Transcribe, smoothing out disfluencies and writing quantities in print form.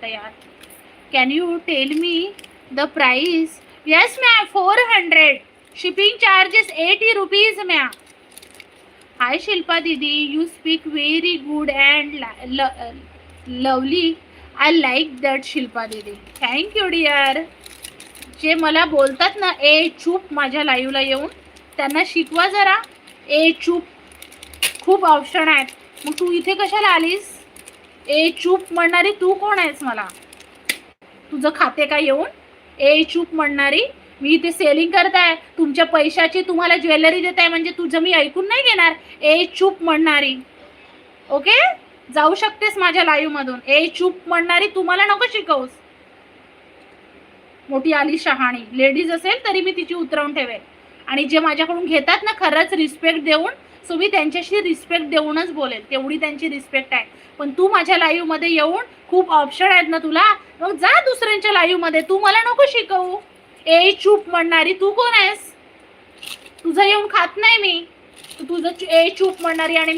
यार. Can you tell me the price? Yes ma'am, 400. Shipping charges 80 rupees ma'am. Hi Shilpa didi, you speak very good and lovely. I like that Shilpa didi. Thank you dear. जे मला बोलतात ना ए चूप माझ्या लाईव्हला येऊन, त्यांना शिकवा जरा. ए चूप, खूप ऑप्शन आहेत. मग तू इथे कशाला आलीस? ए चूप म्हणणारी तू कोण आहेस? मला तुझं खाते का येऊन ए चूप म्हणणारी? मी इथे सेलिंग करताय, तुमच्या पैशाची तुम्हाला ज्वेलरी देत आहे, म्हणजे तुझं मी ऐकून नाही घेणार. ए चूप म्हणणारी. ओके, जाऊ शकतेस माझ्या लाईव्ह मधून. ए चूप म्हणणारी तुम्हाला नको शिकवूस. मोठी आली शहाणी लेडीज असेल तरी मी तिची उतरवून ठेवेल. आणि जे माझ्याकडून घेतात ना खरंच रिस्पेक्ट देऊन, सो मी त्यांच्याशी रिस्पेक्ट देऊनच बोलेल. तेवढी त्यांची रिस्पेक्ट आहे. पण तू माझ्या लाईव्ह मध्ये येऊन, खूप ऑप्शन आहेत ना तुला, मग जा दुसऱ्यांच्या लाईव्ह मध्ये. तू मला नको शिकवू. ए चूप म्हणणारी तू कोण आहेस? तुझं येऊन खात नाही मी. तुझं ए चूप म्हणणारी आणि